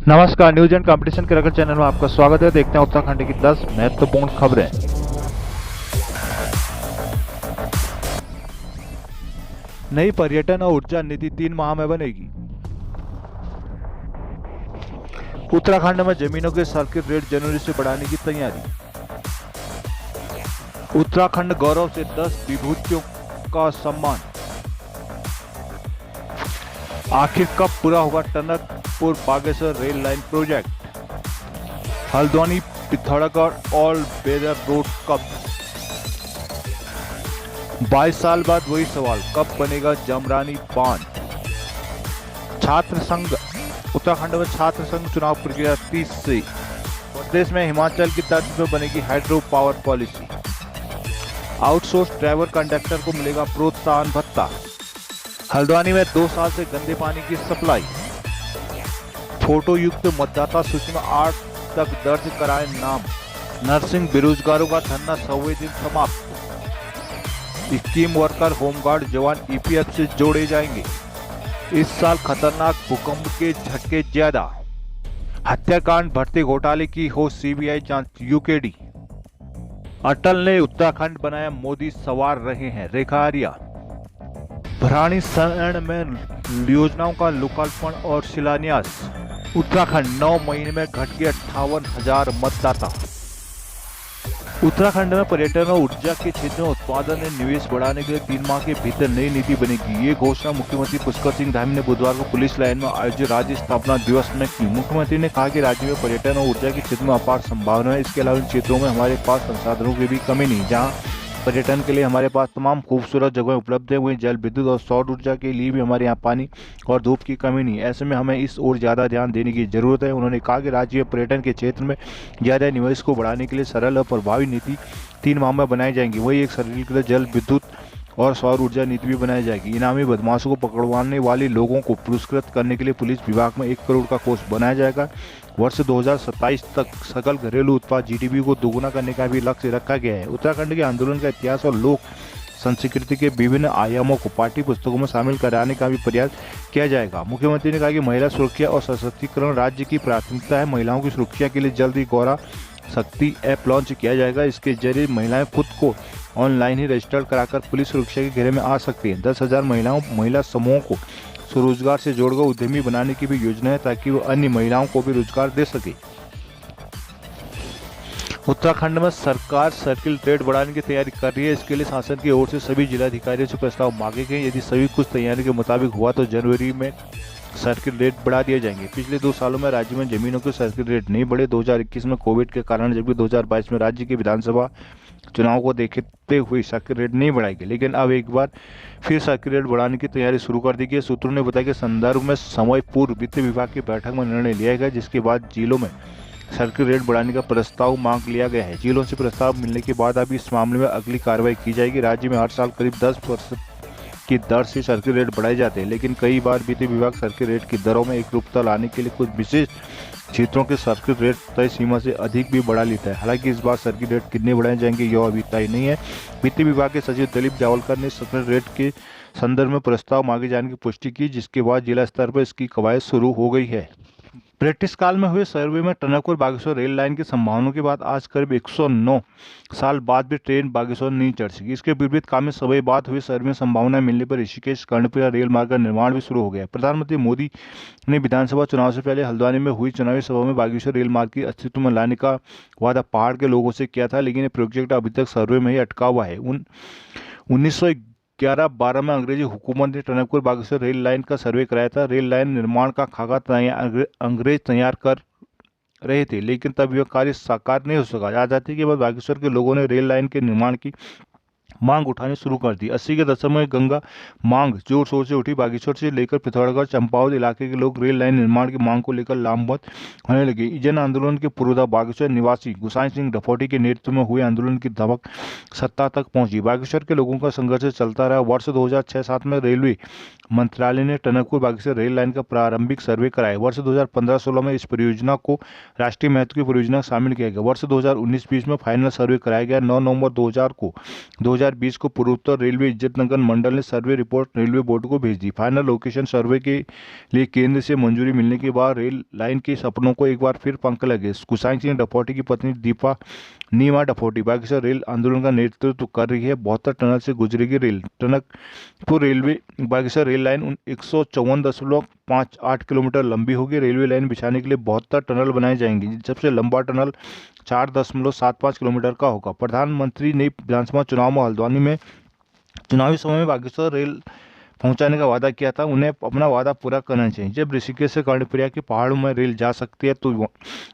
नमस्कार, news and competition के रगड़ चैनल में आपका स्वागत है। देखते हैं उत्तराखंड की 10 महत्वपूर्ण खबरें। नई पर्यटन और ऊर्जा नीति 3 माह में बनेगी। उत्तराखंड में जमीनों के सर्किट रेट जनवरी से बढ़ाने की तैयारी। उत्तराखंड गौरव से 10 विभूतियों का सम्मान। आखिर कब पूरा होगा Tanakpur Bageshwar rail line project. Haldwani Pithoragarh all weather road कब। 22 साल बाद वही सवाल, कब बनेगा जमरानी बांध। छात्र संघ। उत्तराखंड में छात्र संघ चुनाव प्रक्रिया 30 से। प्रदेश में हिमाचल की तर्ज पर बनेगी hydro power policy. Outsource driver conductor को मिलेगा प्रोत्साहन भत्ता। हल्द्वानी में 2 साल से गंदे पानी की सप्लाई। फोटो युक्त मतदाता सूची में 8 तक दर्ज कराए नाम। नर्सिंग बेरोजगारों का धरना 100वें दिन समाप्त। स्कीम वर्कर, होमगार्ड जवान ईपीएफ से जोड़े जाएंगे। इस साल खतरनाक भूकंप के झटके ज्यादा। हत्याकांड भर्ती घोटाले की हो सीबीआई जांच, यूकेडी। अटल ने उत्तराखंड बनाया, मोदी सवार रहे हैं, रेखा आर्या। भराड़ी शरण में योजनाओं का लोकार्पण और शिलान्यास। उत्तराखंड 9 महीने में घट गए 58,000 मतदाता। उत्तराखंड में पर्यटन और ऊर्जा के क्षेत्र में उत्पादन और निवेश बढ़ाने के लिए 3 माह के भीतर नई नीति बनेगी। ये घोषणा मुख्यमंत्री पुष्कर सिंह धामी ने बुधवार को पुलिस लाइन में आयोजित राज्य स्थापना दिवस में की। मुख्यमंत्री ने कहा कि राज्य में पर्यटन और ऊर्जा के क्षेत्र में अपार संभावना है। इसके अलावा इन क्षेत्रों में हमारे पास संसाधनों की भी कमी नहीं। जहाँ पर्यटन के लिए हमारे पास तमाम खूबसूरत जगहें उपलब्ध है, वहीं जल विद्युत और सौर ऊर्जा के लिए भी हमारे यहाँ पानी और धूप की कमी नहीं है। ऐसे में हमें इस ओर ज़्यादा ध्यान देने की जरूरत है। उन्होंने कहा कि राज्य में पर्यटन के क्षेत्र में ज़्यादा निवेश को बढ़ाने के लिए सरल और प्रभावी नीति 3 माह में बनाई जाएंगी। वही एक सरलीकृत जल विद्युत और सौर ऊर्जा नीति भी बनाई जाएगी। इनामी बदमाशों को पकड़वाने वाले लोगों को पुरस्कृत करने के लिए पुलिस विभाग में 1 करोड़ का कोष बनाया जाएगा। वर्ष 2027 तक सकल घरेलू उत्पाद जीडीपी को दोगुना करने का भी लक्ष्य रखा गया है। उत्तराखंड के आंदोलन का इतिहास और लोक संस्कृति के विभिन्न आयामों को पाठ्य पुस्तकों में शामिल कराने का भी प्रयास किया जाएगा। मुख्यमंत्री ने कहा कि महिला सुरक्षा और सशक्तिकरण राज्य की प्राथमिकता है। महिलाओं की सुरक्षा के लिए जल्द ही गौरा शक्ति ऐप लॉन्च किया जाएगा। इसके जरिए महिलाएं खुद को ऑनलाइन ही रजिस्टर कराकर पुलिस सुरक्षा के घेरे में आ सकती हैं। 10,000 महिला समूहों को स्वरोजगार से जोड़कर उद्यमी बनाने की भी योजना है, ताकि वो अन्य महिलाओं को भी रोजगार दे सके। उत्तराखंड में सरकार सर्किल रेट बढ़ाने की तैयारी कर रही है। इसके लिए शासन की ओर से सभी जिलाधिकारियों से प्रस्ताव मांगे गए। यदि सभी कुछ तैयारी के मुताबिक हुआ तो जनवरी में सर्किल रेट बढ़ा दिए जाएंगे। पिछले 2 सालों में राज्य में जमीनों के सर्किल रेट नहीं बढ़े। 2021 में कोविड के कारण, जबकि 2022 में राज्य की विधानसभा चुनाव को देखते हुए सर्किल रेट नहीं बढ़ाई गई, लेकिन अब एक बार फिर सर्किल रेट बढ़ाने की तैयारी शुरू कर दी गई। सूत्रों ने बताया कि संदर्भ में समय पूर्व वित्त विभाग की बैठक में निर्णय लिया गया, जिसके बाद जिलों में सर्किल रेट बढ़ाने का प्रस्ताव मांग लिया गया है। जिलों से प्रस्ताव मिलने के बाद अब इस मामले में अगली कार्रवाई की जाएगी। राज्य में हर साल करीब 10% की दर से सर्किल रेट बढ़ाए जाते हैं, लेकिन कई बार वित्त विभाग सर्किल रेट की दरों में एकरूपता लाने के लिए कुछ विशेष क्षेत्रों के सर्किल रेट तय सीमा से अधिक भी बढ़ा लेता है। हालांकि इस बार सर्किल रेट कितने बढ़ाए जाएंगे यह अभी तय नहीं है। वित्त विभाग के सचिव दिलीप जावलकर ने सर्किल रेट के संदर्भ में प्रस्ताव मांगे जाने की पुष्टि की, जिसके बाद जिला स्तर पर इसकी कवायद शुरू हो गई है। ब्रिटिश काल में हुए सर्वे में टनकपुर बागेश्वर रेल लाइन की संभावनाओं के बाद आज करीब 109 साल बाद भी ट्रेन बागेश्वर नहीं चढ़ सकी। इसके विपरीत काल में समय बाद हुए सर्वे में संभावना मिलने पर ऋषिकेश कर्णपुरा रेल मार्ग का निर्माण भी शुरू हो गया। प्रधानमंत्री मोदी ने विधानसभा चुनाव से पहले हल्द्वानी में हुई चुनावी सभा में बागेश्वर रेल मार्ग की अस्तित्व में लाने का वादा पहाड़ के लोगों से किया था, लेकिन ये प्रोजेक्ट अभी तक सर्वे में ही अटका हुआ है। 1911-12 में अंग्रेजी हुकूमत ने टनकपुर बागेश्वर रेल लाइन का सर्वे कराया था। रेल लाइन निर्माण का खाका अंग्रेज तैयार कर रहे थे, लेकिन तब यह कार्य साकार नहीं हो सका। आजादी के बाद बागेश्वर के लोगों ने रेल लाइन के निर्माण की मांग उठानी शुरू कर दी। 80 के दशक में गंगा मांग जोर शोर से उठी। बागेश्वर से लेकर पिथौरागढ़ चंपावत इलाके के लोग रेल लाइन निर्माण की मांग को लेकर लामबंद होने लगे। जन आंदोलन के पूर्वदा बागेश्वर निवासी गुसाई सिंह डफोटी के नेतृत्व में हुए आंदोलन की धमक सत्ता तक पहुंची। बागेश्वर के लोगों का संघर्ष चलता रहा। वर्ष 2006-07 में रेलवे मंत्रालय ने टनकपुर बागेश्वर रेल लाइन का प्रारंभिक सर्वे कराया। वर्ष 2015-16 में इस परियोजना को राष्ट्रीय महत्व की परियोजना शामिल किया गया। वर्ष 2019-20 में फाइनल सर्वे कराया गया। 9 नवंबर 2000 2020 को पूर्वोत्तर रेलवे इज्जतनगर मंडल ने सर्वे रिपोर्ट रेलवे बोर्ड को भेज दी। फाइनल लोकेशन सर्वे के लिए केंद्र से मंजूरी मिलने के बाद रेल लाइन के सपनों को एक बार फिर पंख लगे। कुसाई सिंह डफोटी की पत्नी दीपा नीमा डफोटी बागेश्वर रेल आंदोलन का नेतृत्व कर रही है। 72 टनल से गुजरेगी rail. Tanakpur railway Bageshwar rail line 154.58 kilometre लंबी होगी। रेलवे लाइन बिछाने के लिए 72 टनल बनाई जाएंगी। सबसे लंबा टनल 4.75 किलोमीटर का होगा। प्रधानमंत्री ने विधानसभा चुनाव में हल्द्वानी में चुनावी समय में बागेश्वर रेल पहुंचाने का वादा किया था। उन्हें अपना वादा पूरा करना चाहिए। जब ऋषिकेश से कर्णप्रयाग के पहाड़ों में रेल जा सकती है तो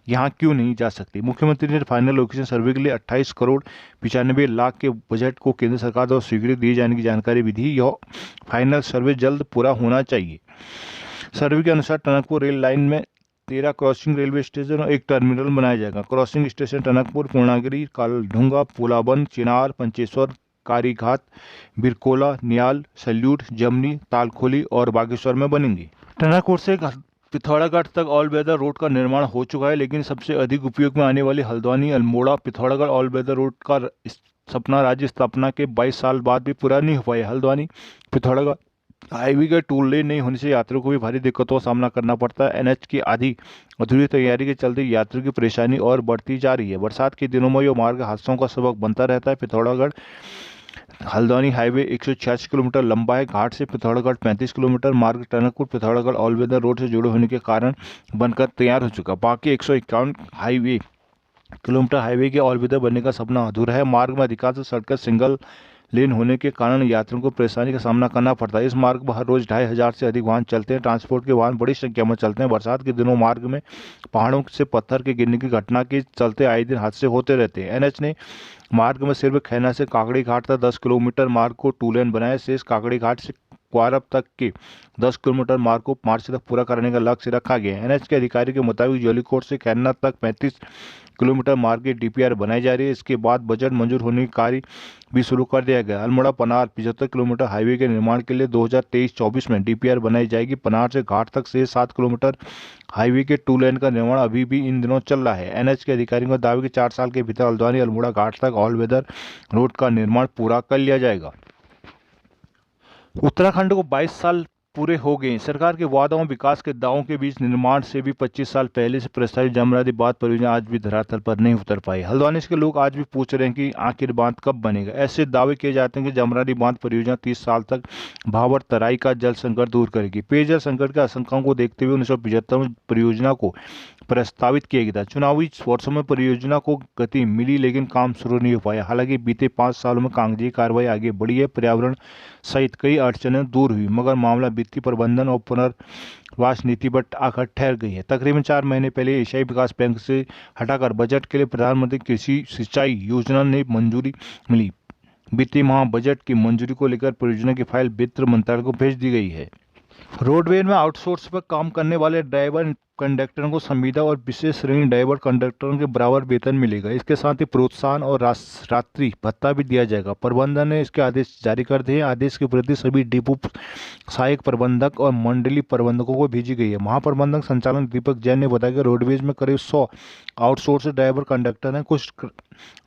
यहाँ क्यों नहीं जा सकती। मुख्यमंत्री ने फाइनल लोकेशन सर्वे के लिए 28 करोड़ 95 लाख के बजट को केंद्र सरकार द्वारा स्वीकृति दिए जाने की जानकारी भी दी। यह फाइनल सर्वे जल्द पूरा होना चाहिए। सर्वे के अनुसार टनकपुर रेल लाइन में 13 क्रॉसिंग रेलवे स्टेशन और एक टर्मिनल बनाया जाएगा। क्रॉसिंग स्टेशन टनकपुर, पूर्णागिरी, कालढुंगा, पुलाबन, चिनार, पंचेश्वर, कारीघाट, बिरकोला, नियाल, सल्यूट, जमनी, तालखोली और बागेश्वर में बनेंगी। टनकपुर से पिथौरागढ़ तक ऑल वेदर रोड का निर्माण हो चुका है, लेकिन सबसे अधिक उपयोग में आने वाली Haldwani Almora Pithoragarh all weather road का सपना राज्य स्थापना के 22 साल बाद भी पूरा नहीं हो पाया। हल्द्वानी पिथौरागढ़ हाईवे के टूल लेन नहीं होने से यात्रियों को भी भारी दिक्कतों का सामना करना पड़ता है। एनएच की आधी अधूरी तैयारी के चलते यात्रियों की परेशानी और बढ़ती जा रही है। बरसात के दिनों में यह मार्ग हादसों का सबक बनता रहता है। पिथौरागढ़ हल्द्वानी हाईवे 186 किलोमीटर लंबा है। घाट से पिथौरागढ़ 35 किलोमीटर मार्ग Tanakpur Pithoragarh all weather road से जुड़े होने के कारण बनकर तैयार हो चुका। बाकी 151 किलोमीटर हाईवे के ऑल वेदर बनने का सपना अधूरा है। मार्ग में अधिकांश सड़कें सिंगल लेन होने के कारण यात्रियों को परेशानी का सामना करना पड़ता है। इस मार्ग पर हर रोज 2500 से अधिक वाहन चलते हैं। ट्रांसपोर्ट के वाहन बड़ी संख्या में चलते हैं। बरसात के दिनों मार्ग में पहाड़ों से पत्थर के गिरने की घटना के चलते आए दिन हादसे होते रहते हैं। एनएच ने मार्ग में सिर्फ खैना से काकड़ी घाट तक 10 किलोमीटर मार्ग को 2 लेन बनाया। शेष काकड़ी घाट से क्वारब तक के 10 किलोमीटर मार्ग को मार्च तक पूरा करने का लक्ष्य रखा गया है। एनएच के अधिकारी के मुताबिक जौलीकोट से खैना तक 35 किलोमीटर मार्ग की डीपीआर बनाई जा रही है। इसके बाद बजट मंजूर होने की कार्य भी शुरू कर दिया गया। अल्मोड़ा पनार 75 किलोमीटर हाईवे के निर्माण के लिए 2023-24 में डीपीआर बनाई जाएगी। पनार से घाट तक से 7 किलोमीटर हाईवे के 2 लेन का निर्माण अभी भी इन दिनों चल रहा है। एनएच के अधिकारियों का दावे कि 4 साल के भीतर हल्द्वानी अल्मोड़ा घाट तक ऑल वेदर रोड का निर्माण पूरा कर लिया जाएगा। उत्तराखंड को 22 साल पूरे हो गए। सरकार के वादों और विकास के दावों के बीच निर्माण से भी 25 साल पहले से प्रस्तावित जमरादी बांध परियोजना आज भी धरातल पर नहीं उतर पाई। हल्द्वानी के लोग आज भी पूछ रहे हैं कि आखिर बांध कब बनेगा। ऐसे दावे किए जाते हैं कि जमरादी बांध परियोजना 30 साल तक भाबर तराई का जल संकट दूर करेगी। पेयजल संकट की आशंकाओं को देखते हुए 1975 में परियोजना को प्रस्तावित किया गया था। चुनावी वर्षों में परियोजना को गति मिली, लेकिन काम शुरू नहीं हो पाया। हालांकि बीते 5 सालों में कागजी कार्रवाई आगे बढ़ी है। पर्यावरण सहित कई अड़चनें दूर हुई, मगर मामला वित्तीय प्रबंधन और पुनर्वास नीति पर आकर ठहर गई है। तकरीबन 4 महीने पहले एशियाई विकास बैंक से हटाकर बजट के लिए प्रधानमंत्री कृषि सिंचाई योजना ने मंजूरी मिली। वित्तीय माह बजट की मंजूरी को लेकर परियोजना की फाइल वित्त मंत्रालय को भेज दी गई है। रोडवेज में आउटसोर्स पर काम करने वाले ड्राइवर कंडक्टरों को संविदा और विशेष श्रेणी ड्राइवर कंडक्टरों के बराबर वेतन मिलेगा। इसके साथ ही प्रोत्साहन और रात्रि भत्ता भी दिया जाएगा। प्रबंधन ने इसके आदेश जारी कर दिए। आदेश के प्रति सभी डिपो सहायक प्रबंधक और मंडली प्रबंधकों को भेजी गई है। महाप्रबंधक संचालक दीपक जैन ने बताया कि रोडवेज में करीब 100 आउटसोर्स ड्राइवर कंडक्टर हैं। कुछ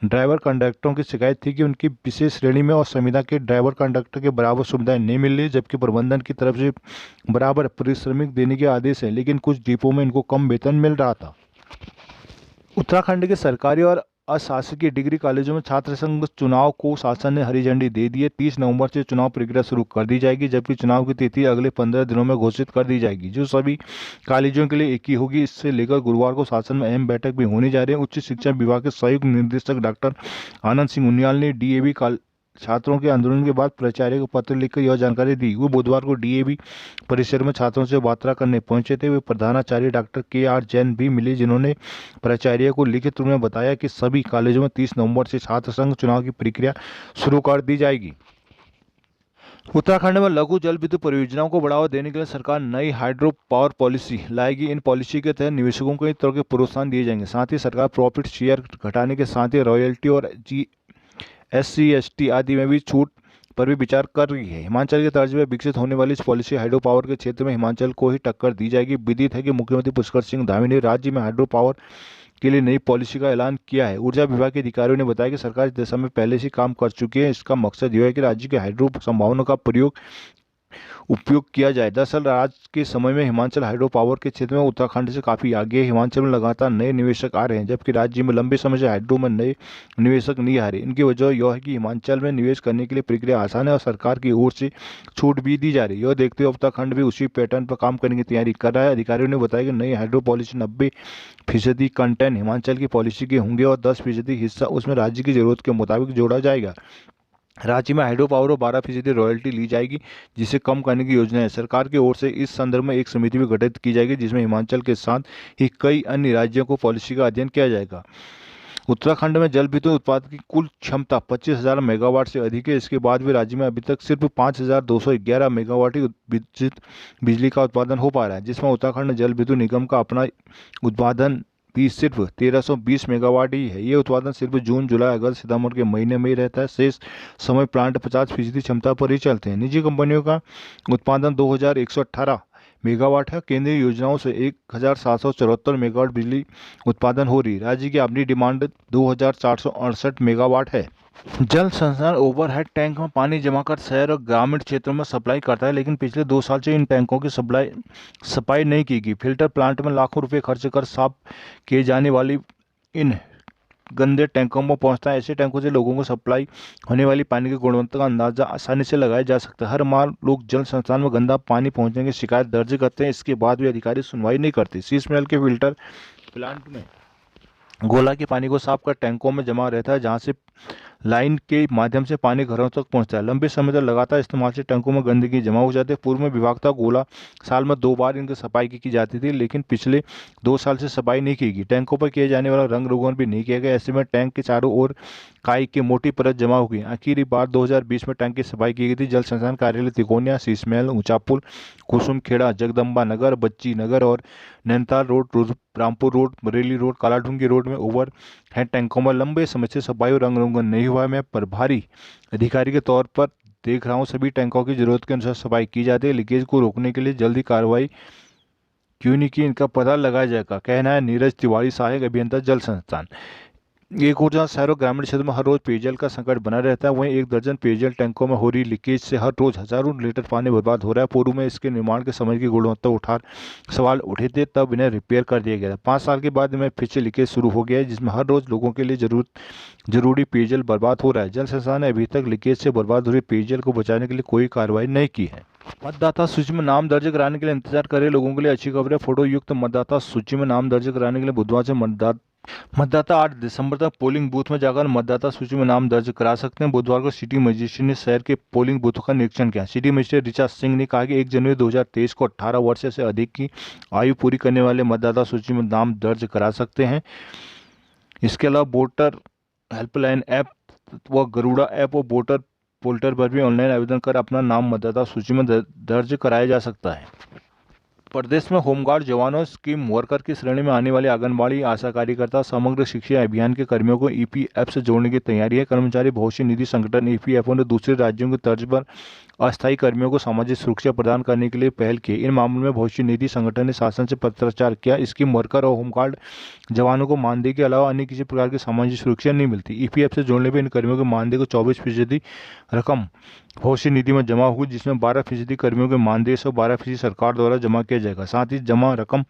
ड्राइवर कंडक्टरों की शिकायत थी कि उनकी विशेष श्रेणी में और संविदा के ड्राइवर कंडक्टर के बराबर सुविधाएं नहीं मिल रही, जबकि प्रबंधन की तरफ से बराबर पारिश्रमिक देने के आदेश हैं, लेकिन कुछ डिपो में इनको कम वेतन मिल रहा था। उत्तराखंड के सरकारी और अशासकीय डिग्री कॉलेजों में छात्र संघ चुनाव को शासन ने हरी झंडी दे दी है। 30 नवंबर से चुनाव प्रक्रिया शुरू कर दी जाएगी, जबकि चुनाव की तिथि अगले 15 दिनों में घोषित कर दी जाएगी, जो सभी कॉलेजों के लिए एक ही होगी। इससे लेकर गुरुवार को शासन में अहम बैठक भी होने जा रही है। उच्च शिक्षा विभाग के संयुक्त निदेशक डॉक्टर आनंद सिंह उनियाल ने डीएवी छात्रों के आंदोलन के बाद प्राचार्य को पत्र लिखकर यह जानकारी दी। वो बुधवार को डीएवी परिसर में छात्रों से वार्ता करने पहुंचे थे। वे प्रधानाचार्य डॉक्टर KR जैन भी मिले, जिन्होंने प्राचार्य को लिखित रूप में बताया कि सभी कॉलेजों में 30 नवंबर से छात्र संघ चुनाव की प्रक्रिया शुरू कर दी जाएगी। उत्तराखंड में लघु जल विद्युत परियोजनाओं को बढ़ावा देने के लिए सरकार नई हाइड्रो पावर पॉलिसी लाएगी। इन पॉलिसी के तहत निवेशकों को कई तरह के प्रोत्साहन दिए जाएंगे। साथ ही सरकार प्रॉफिट शेयर घटाने के साथ ही रॉयल्टी और SC/ST आदि में भी छूट पर भी विचार कर रही है। हिमाचल के तर्ज में विकसित होने वाली इस पॉलिसी हाइड्रो पावर के क्षेत्र में हिमाचल को ही टक्कर दी जाएगी। विदित है कि मुख्यमंत्री पुष्कर सिंह धामी ने राज्य में हाइड्रो पावर के लिए नई पॉलिसी का ऐलान किया है। ऊर्जा विभाग के अधिकारियों ने बताया कि सरकार इस दिशा में पहले से काम कर चुकी है। इसका मकसद यह है कि राज्य के हाइड्रो संभावनाओं का उपयोग किया जाए। दरअसल आज के समय में हिमाचल हाइड्रो पावर के क्षेत्र में उत्तराखंड से काफी आगे है। हिमाचल में लगातार नए निवेशक आ रहे हैं, जबकि राज्य में लंबे समय से हाइड्रो में नए निवेशक नहीं आ रहे। इनकी वजह यह है कि हिमाचल में निवेश करने के लिए प्रक्रिया आसान है और सरकार की ओर से छूट भी दी जा रही है। यह देखते हुए उत्तराखंड भी उसी पैटर्न पर काम करने की तैयारी कर रहा है। अधिकारियों ने बताया कि नई हाइड्रो पॉलिसी 90% कंटेंट हिमाचल की पॉलिसी के होंगे और 10% हिस्सा उसमें राज्य की जरूरत के मुताबिक जोड़ा जाएगा। राज्य में हाइड्रो पावर और 12% रॉयल्टी ली जाएगी, जिसे कम करने की योजना है। सरकार की ओर से इस संदर्भ में एक समिति भी गठित की जाएगी, जिसमें हिमाचल के साथ ही कई अन्य राज्यों को पॉलिसी का अध्ययन किया जाएगा। उत्तराखंड में जल विद्युत उत्पादन की कुल क्षमता 25,000 मेगावाट से अधिक है। इसके बाद भी राज्य में अभी तक सिर्फ 5,211 मेगावाट ही बिजली का उत्पादन हो पा रहा है, जिसमें उत्तराखंड जल विद्युत निगम का अपना उत्पादन भी सिर्फ 1320 मेगावाट ही है। ये उत्पादन सिर्फ जून, जुलाई, अगस्त, सितंबर के महीने में ही रहता है। शेष समय प्लांट 50% क्षमता पर ही चलते हैं। निजी कंपनियों का उत्पादन 2118 मेगावाट है। केंद्रीय योजनाओं से 1774 मेगावाट बिजली उत्पादन हो रही है। राज्य की अपनी डिमांड 2468 मेगावाट है। जल संसाधन ओवरहेड टैंक में पानी जमा कर शहर और ग्रामीण क्षेत्रों में सप्लाई करता है, लेकिन पिछले 2 साल से इन टैंकों की सफाई नहीं की गई। फिल्टर प्लांट में लाखों रुपए खर्च कर साफ किए जाने वाली इन गंदे टैंकों में पहुंचता है। ऐसे टैंकों से लोगों को सप्लाई होने वाली पानी की गुणवत्ता का अंदाजा आसानी से लगाया जा सकता है। हर माह लोग जल संस्थान में गंदा पानी पहुंचने की शिकायत दर्ज करते हैं। इसके बाद भी अधिकारी सुनवाई नहीं करते। शीश महल के फिल्टर प्लांट में गोला के पानी को साफ कर टैंकों में जमा रहता है, जहां से लाइन के माध्यम से पानी घरों तक पहुंचता है। लंबे समय तक लगातार इस्तेमाल से टैंकों में गंदगी जमा हो जाती है। पूर्व में विभाग था गोला साल में 2 बार इनकी सफाई की जाती थी, लेकिन पिछले 2 साल से सफाई नहीं की गई। टैंकों पर किए जाने वाला रंग रोगन भी नहीं किया गया। ऐसे में टैंक के चारों ओर काई की मोटी परत जमा हो गई। आखिरी बार 2020 में टैंक की सफाई की गई थी। जल संसाधन कार्यालय तिकोनिया, शीश महल, ऊंचापुल, कुसुमखेड़ा, जगदम्बा नगर, बच्ची नगर और Nainital road, Rampur road, Bareilly road, Kaladhungi road में ओवर हेड टैंकों में लंबे समय से सफाई और रंग रोगन नहीं हुआ है। मैं प्रभारी अधिकारी के तौर पर देख रहा हूं, सभी टैंकों की जरूरत के अनुसार सफाई की जाती है। लीकेज को रोकने के लिए जल्दी कार्रवाई क्यों नहीं की, इनका पता लगाया जाएगा, कहना है नीरज तिवारी, सहायक अभियंता जल संस्थान। एक ओर जहाँ शहरों ग्रामीण क्षेत्र में हर रोज पेयजल का संकट बना रहता है, वहीं 1 दर्जन पेयजल टैंकों में हो रही लीकेज से हर रोज हजारों लीटर पानी बर्बाद हो रहा है। पूर्व में इसके निर्माण के समय की गुणवत्ता सवाल उठे थे, तब इन्हें रिपेयर कर दिया गया था। 5 साल के बाद इनमें फिर से लीकेज शुरू हो गया है, जिसमें हर रोज लोगों के लिए जरूरी पेयजल बर्बाद हो रहा है। जल संस्थान ने अभी तक लीकेज से बर्बाद हो रही पेयजल को बचाने के लिए कोई कार्रवाई नहीं की है। मतदाता सूची में नाम दर्ज कराने के लिए इंतजार कर रहे लोगों के लिए अच्छी खबर है। फोटो युक्त मतदाता सूची में नाम दर्ज कराने के लिए बुधवार से मतदाता 8 दिसंबर तक पोलिंग बूथ में जाकर मतदाता सूची में नाम दर्ज करा सकते हैं। बुधवार को सिटी मजिस्ट्रेट ने शहर के पोलिंग बूथों का निरीक्षण किया। सिटी मजिस्ट्रेट ऋचा सिंह ने कहा कि 1 जनवरी 2023 को 18 वर्ष से अधिक की आयु पूरी करने वाले मतदाता सूची में नाम दर्ज करा सकते हैं। इसके अलावा वोटर हेल्पलाइन ऐप व गरुड़ा ऐप और वोटर पोर्टल पर भी ऑनलाइन आवेदन कर अपना नाम मतदाता सूची में दर्ज कराया जा सकता है। प्रदेश में होमगार्ड जवानों, स्कीम वर्कर की श्रेणी में आने वाले आंगनबाड़ी, आशा कार्यकर्ता, समग्र शिक्षा अभियान के कर्मियों को ईपीएफ से जोड़ने की तैयारी है। कर्मचारी भविष्य निधि संगठन ईपीएफओ ने दूसरे राज्यों की तर्ज पर अस्थायी कर्मियों को सामाजिक सुरक्षा प्रदान करने के लिए पहल की। इन मामलों में भविष्य निधि संगठन ने शासन से पत्राचार किया। स्कीम वर्कर और होमगार्ड जवानों को मानदेय के अलावा अन्य किसी प्रकार की सामाजिक सुरक्षा नहीं मिलती। ईपीएफ से जोड़ने पर इन कर्मियों के मानदेय को 24% रकम भविष्य निधि में जमा होगी, जिसमें 12% कर्मियों के मानदेय से 12% सरकार द्वारा जमा किया जाएगा। साथ ही जमा रकम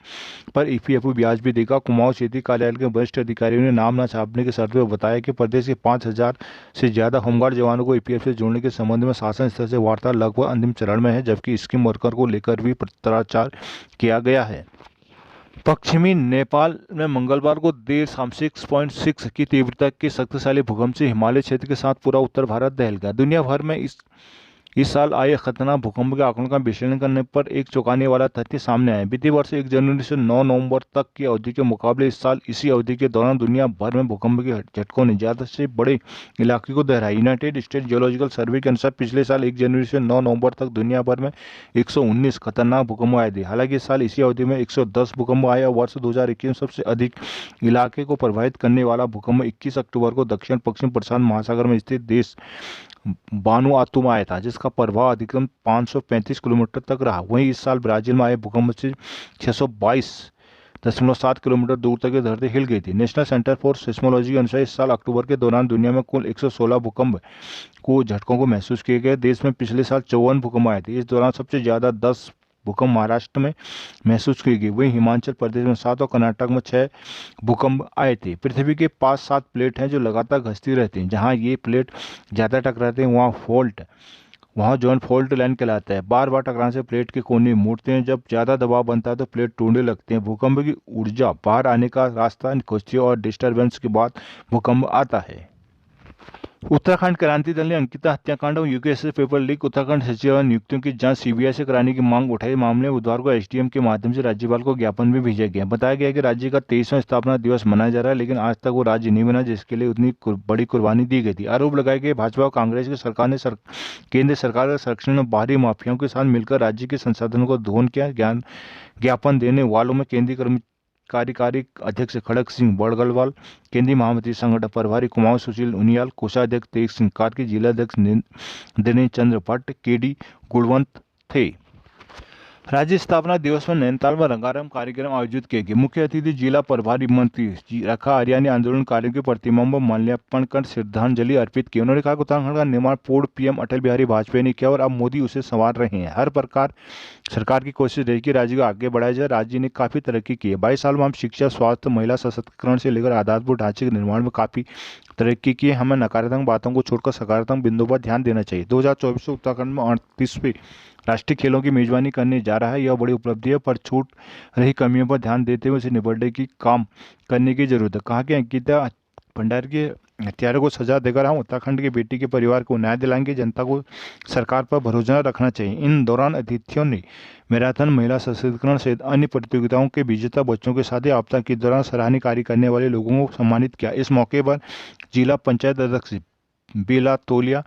पर ईपीएफओ ब्याज भी देगा। कुमाऊं क्षेत्रीय कार्यालय के वरिष्ठ अधिकारियों ने नाम न छापने की शर्त पर बताया कि प्रदेश के 5,000 से ज्यादा होमगार्ड जवानों को ईपीएफ से जोड़ने के संबंध में शासन स्तर से वार्ता लगभग अंतिम चरण में है, जबकि स्कीम वर्कर को लेकर भी पत्राचार किया गया है। पश्चिमी नेपाल में मंगलवार को देर शाम 6.6 की तीव्रता के शक्तिशाली भूकंप से हिमालय क्षेत्र के साथ पूरा उत्तर भारत दहल गया। दुनिया भर में इस साल आए खतरनाक भूकंप के आंकड़ों का विश्लेषण करने पर एक चौंकाने वाला तथ्य सामने आया। बीते वर्ष 1 जनवरी से 9 नवंबर तक की अवधि के मुकाबले इस साल इसी अवधि के दौरान दुनिया भर में भूकंप के झटकों ने ज्यादा से बड़े इलाके को दहराया। यूनाइटेड स्टेट जियोलॉजिकल सर्वे के अनुसार पिछले साल 1 जनवरी से 9 नवंबर तक दुनिया भर में 119 खतरनाक भूकंप आए थे। हालांकि इस साल इसी अवधि में 110 भूकंप आए और वर्ष 2021 में सबसे अधिक इलाके को प्रभावित करने वाला भूकंप 21 अक्टूबर को दक्षिण पश्चिम प्रशांत महासागर में स्थित देश वानुआतु में आया था, जिसका प्रभाव अधिकतम 535 किलोमीटर तक रहा। वहीं इस साल ब्राजील में आए भूकंप से 622 0.7 किलोमीटर दूर तक ये धरती हिल गई थी। नेशनल सेंटर फॉर सिस्मोलॉजी के अनुसार इस साल अक्टूबर के दौरान दुनिया में कुल 116 भूकंप को झटकों को महसूस किए गए। देश में पिछले साल 54 भूकंप आए थे। इस दौरान सबसे ज़्यादा 10 भूकंप महाराष्ट्र में महसूस की गई, वहीं हिमाचल प्रदेश में 7 और कर्नाटक में 6 भूकंप आए थे। पृथ्वी के पास 7 प्लेट हैं जो लगातार घसती रहती हैं। जहां ये प्लेट ज़्यादा टकराते हैं वहाँ जोन फॉल्ट लाइन कहलाता है। बार बार टकराने से प्लेट के कोने मुड़ते हैं। जब ज़्यादा दबाव बनता है तो प्लेट टूटने लगते हैं। भूकंप की ऊर्जा बाहर आने का रास्ता खोजती है और डिस्टर्बेंस के बाद भूकंप आता है। उत्तराखंड क्रांति दल ने अंकिता हत्याकांड और यूपीएससी पेपर लीक उत्तराखंड सचिवालय नियुक्तियों की जांच सीबीआई से कराने की मांग उठाई। मामले में बुधवार को एसडीएम के माध्यम से राज्यपाल को ज्ञापन भी भेजा गया। बताया गया कि राज्य का 23वां स्थापना दिवस मनाया जा रहा है, लेकिन आज तक वो राज्य नहीं बना जिसके लिए उतनी बड़ी कुर्बानी दी गई थी। आरोप लगाए गए भाजपा और कांग्रेस की सरकार ने केंद्र सरकार के संरक्षण में बाहरी माफियाओं के साथ मिलकर राज्य के संसाधनों को धोन किया। ज्ञापन देने वालों में केंद्रीय कार्यकारी अध्यक्ष खड़क सिंह बड़गलवाल, केंद्रीय महामंत्री संगठन प्रभारी कुमाऊं सुशील उनियाल, कोषाध्यक्ष तेज सिंह कार्की, जिलाध्यक्ष दिनेश चंद्र भट्ट, केडी गुणवंत थे। राज्य स्थापना दिवस पर नैनीताल में रंगारंग कार्यक्रम आयोजित किए गए। मुख्य अतिथि जिला प्रभारी मंत्री रखा आर्या ने आंदोलनकारियों की प्रतिमाओं पर माल्यार्पण कर श्रद्धांजलि अर्पित की। उन्होंने कहा कि उत्तराखंड का निर्माण पूर्व पीएम अटल बिहारी वाजपेयी ने किया और अब मोदी उसे संवार रहे हैं। हर प्रकार सरकार की कोशिश रही कि राज्य को आगे बढ़ाया जाए। राज्य ने काफी तरक्की की है। 22 साल में हम शिक्षा, स्वास्थ्य, महिला सशक्तिकरण से लेकर आधारभूत ढांचे के निर्माण में काफी तरक्की की है। हमें नकारात्मक बातों को छोड़कर सकारात्मक बिंदुओं पर ध्यान देना चाहिए। 2024 में उत्तराखंड में 38वें राष्ट्रीय खेलों की मेजबानी करने जा रहा है। यह बड़ी उपलब्धि है, पर छूट रही कमियों पर ध्यान देते हुए इसे निपटने की काम करने की जरूरत है। कहा कि अंकिता भंडारी के हत्यारों को सजा देकर हम उत्तराखंड की बेटी के परिवार को न्याय दिलाएंगे। जनता को सरकार पर भरोसा रखना चाहिए। इन दौरान अतिथियों ने मैराथन, महिला सशक्तिकरण सहित अन्य प्रतियोगिताओं के विजेता बच्चों के साथ ही आपदा के दौरान सराहनीय कार्य करने वाले लोगों को सम्मानित किया। इस मौके पर जिला पंचायत अध्यक्ष बेला तोलिया,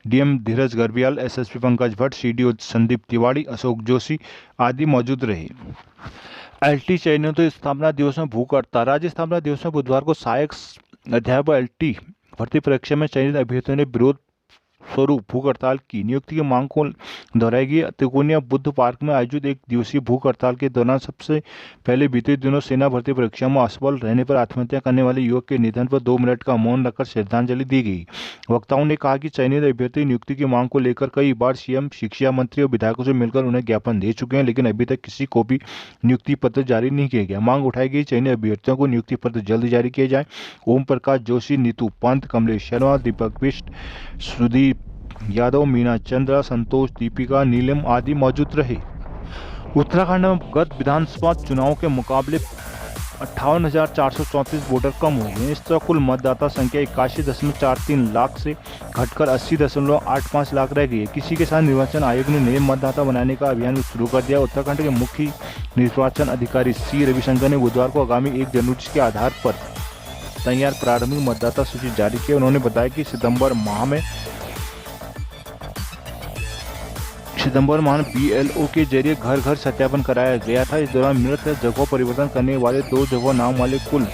डीएम धीरज गर्बियाल, एसएसपी पंकज भट्ट, सीडीओ संदीप तिवाड़ी, अशोक जोशी आदि मौजूद रहे। एलटी चयनियों तो स्थापना दिवस में भूख हड़ताल। राज्य स्थापना दिवस में बुधवार को सहायक अध्यापक एलटी भर्ती परीक्षा में चयनित अभ्यर्थियों ने विरोध स्वरूप भूख हड़ताल की। नियुक्ति की मांग को दोहराई गई। त्रिकोणीय बुद्ध पार्क में आयोजित एक दिवसीय भूख हड़ताल के दौरान सबसे पहले बीते दिनों सेना भर्ती परीक्षा में असफल रहने पर आत्महत्या करने वाले युवक के निधन पर 2 मिनट का मौन रखकर श्रद्धांजलि दी गई। वक्ताओं ने कहा कि चयनित अभ्यर्थी नियुक्ति की मांग को लेकर कई बार सीएम, शिक्षा मंत्री और विधायकों से मिलकर उन्हें ज्ञापन दे चुके हैं, लेकिन अभी तक किसी को भी नियुक्ति पत्र जारी नहीं किया गया। मांग उठाई गई चयनित अभ्यर्थियों को नियुक्ति पत्र जल्द जारी किए जाए। ओम प्रकाश जोशी, नीतू पंत, कमलेश शर्मा, दीपक बिष्ट, सुदीप यादव, मीना चंद्रा, संतोष, दीपिका, नीलम आदि मौजूद रहे। उत्तराखंड में गत विधानसभा चुनाव के मुकाबले 58,434 वोटर कम हो गए। इस तरह कुल मतदाता संख्या 81.43 लाख से घटकर 80.85 लाख रह गई है। किसी के साथ निर्वाचन आयोग ने नए मतदाता बनाने का अभियान शुरू कर दिया। उत्तराखंड के मुख्य निर्वाचन अधिकारी सी रविशंकर ने बुधवार को आगामी 1 जनवरी के आधार पर तैयार प्रारंभिक मतदाता सूची जारी की। उन्होंने बताया कि सितंबर माह में बीएलओ के जरिए घर घर सत्यापन कराया गया था। इस दौरान मृत जगहों परिवर्तन करने वाले 2 जगहों नाम वाले कुल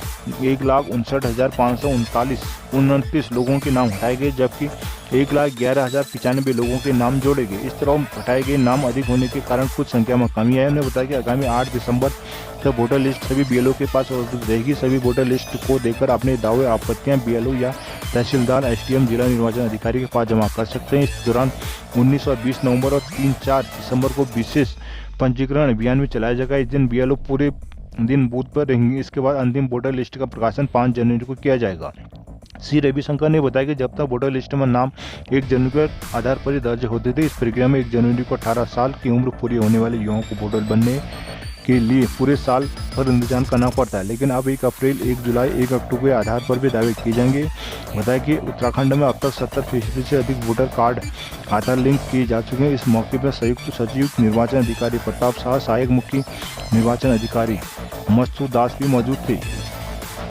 1,59,529 लोगों के नाम हटाए गए, जबकि 1,11,095 लोगों के नाम जोड़े गए। इस तरह हटाए गए नाम अधिक होने के कारण कुछ संख्या में कमी आई। उन्होंने बताया कि आगामी 8 दिसंबर तक वोटर लिस्ट सभी बीएलओ के पास उपलब्ध रहेगी। सभी वोटर लिस्ट को देकर अपने दावे आपत्तियां बीएलओ या तहसीलदार, एसडीएम, जिला निर्वाचन अधिकारी के पास जमा कर सकते हैं। इस दौरान 19 और 20 नवंबर और 3-4 दिसंबर को विशेष पंजीकरण अभियान भी चलाया जाएगा। इस दिन बीएलओ पूरे दिन बूथ पर रहेंगे। इसके बाद अंतिम वोटर लिस्ट का प्रकाशन 5 जनवरी को किया जाएगा। सी रविशंकर ने बताया कि जब तक वोटर लिस्ट में नाम 1 जनवरी के आधार पर ही दर्ज होते थे, इस प्रक्रिया में 1 जनवरी को 18 साल की उम्र पूरी होने वाले युवाओं को वोटर बनने के लिए पूरे साल भर इंतजार करना पड़ता है, लेकिन अब 1 अप्रैल, 1 जुलाई, 1 अक्टूबर के आधार पर भी दावे किए जाएंगे। बताया कि उत्तराखंड में अब तक 70% से अधिक वोटर कार्ड आधार लिंक किए जा चुके हैं। इस मौके पर संयुक्त सचिव निर्वाचन अधिकारी प्रताप शाह, सहायक मुख्य निर्वाचन अधिकारी मस्तूर दास भी मौजूद थे।